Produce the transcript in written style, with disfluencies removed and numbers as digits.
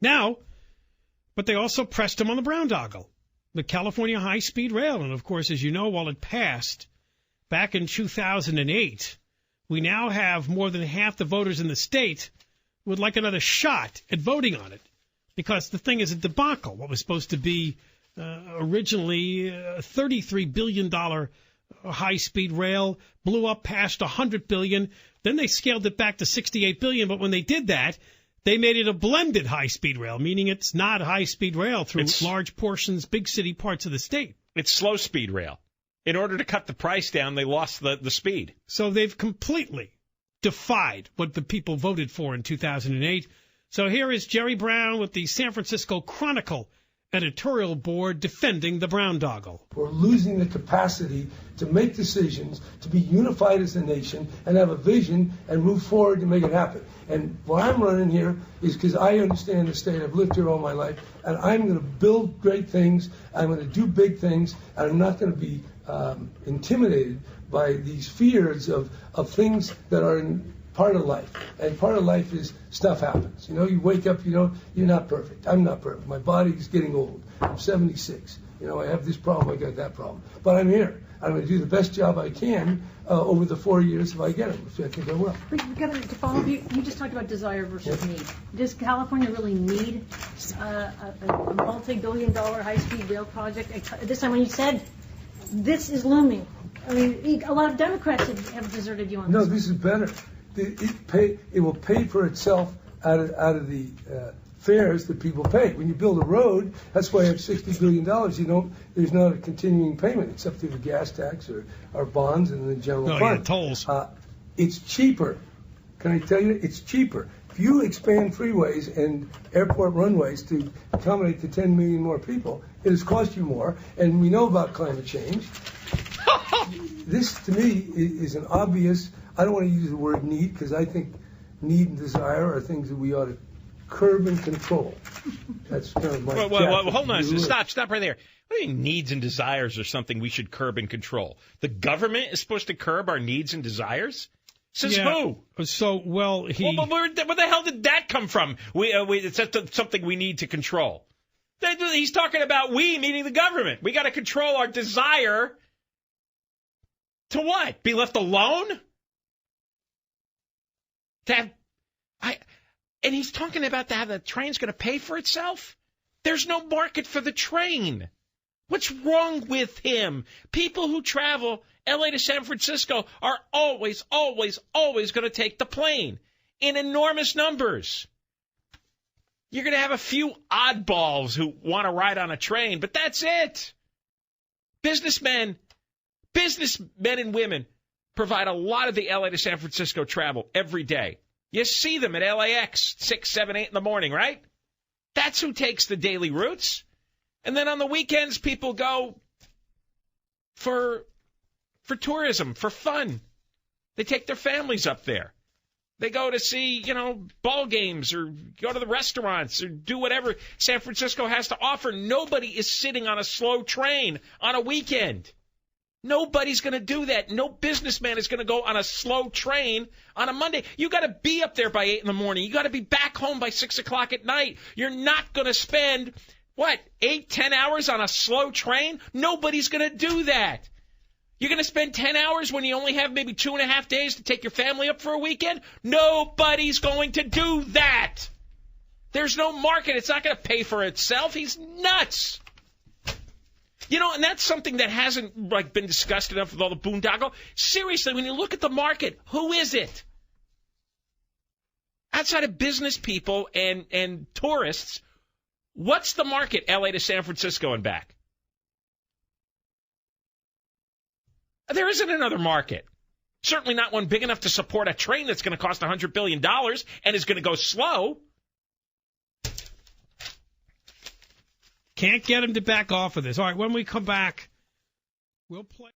Now, but they also pressed him on the boondoggle, the California high-speed rail. And, of course, as you know, while it passed back in 2008, we now have more than half the voters in the state would like another shot at voting on it because the thing is a debacle. What was supposed to be originally a $33 billion high-speed rail blew up past $100 billion. Then they scaled it back to $68 billion. But when they did that, they made it a blended high-speed rail, meaning it's not high-speed rail through large portions, big city parts of the state. It's slow-speed rail. In order to cut the price down, they lost the speed. So they've completely defied what the people voted for in 2008. So here is Jerry Brown with the San Francisco Chronicle editorial board defending the boondoggle. We're losing the capacity to make decisions, to be unified as a nation, and have a vision and move forward to make it happen. And why I'm running here is because I understand the state. I've lived here all my life, and I'm going to build great things. I'm going to do big things, and I'm not going to be intimidated by these fears of things that are part of life. And part of life is stuff happens. You know, you wake up, you're not perfect. I'm not perfect. My body's getting old. I'm 76. I have this problem, I got that problem. But I'm here. I'm going to do the best job I can over the 4 years if I get it, which I think I will. But you got to follow up. You just talked about desire versus need. Does California really need a multi-billion-dollar high-speed rail project? This time when you said this is looming, I mean, a lot of Democrats have deserted you on this. No, this is better. It will pay for itself out of the fares that people pay. When you build a road, that's why you have $60 billion. There's not a continuing payment except through the gas tax or bonds and the general fund. Yeah, tolls. It's cheaper. Can I tell you? It's cheaper. If you expand freeways and airport runways to accommodate the 10 million more people, it has cost you more. And we know about climate change. This, to me, is an obvious. I don't want to use the word need because I think need and desire are things that we ought to curb and control. That's kind of my. Well, hold on. Stop right there. What do you mean needs and desires are something we should curb and control? The government is supposed to curb our needs and desires? Says who? So, where the hell did that come from? It's something we need to control. He's talking about we, meaning the government. We got to control our desire to what? Be left alone? And he's talking about how the train's going to pay for itself? There's no market for the train. What's wrong with him? People who travel L.A. to San Francisco are always going to take the plane in enormous numbers. You're going to have a few oddballs who want to ride on a train, but that's it. Businessmen and women provide a lot of the L.A. to San Francisco travel every day. You see them at LAX 6, 7, 8 in the morning, right? That's who takes the daily routes. And then on the weekends, people go for tourism, for fun. They take their families up there. They go to see, ball games or go to the restaurants or do whatever San Francisco has to offer. Nobody is sitting on a slow train on a weekend. Nobody's going to do that. No businessman is going to go on a slow train on a Monday. You got to be up there by 8 in the morning. You got to be back home by 6 o'clock at night. You're not going to spend, 8, 10 hours on a slow train? Nobody's going to do that. You're going to spend 10 hours when you only have maybe 2.5 days to take your family up for a weekend? Nobody's going to do that. There's no market. It's not going to pay for itself. He's nuts. And that's something that hasn't been discussed enough with all the boondoggle. Seriously, when you look at the market, who is it? Outside of business people and tourists, what's the market, L.A. to San Francisco and back? There isn't another market. Certainly not one big enough to support a train that's going to cost $100 billion and is going to go slow. Can't get him to back off of this. All right, when we come back, we'll play.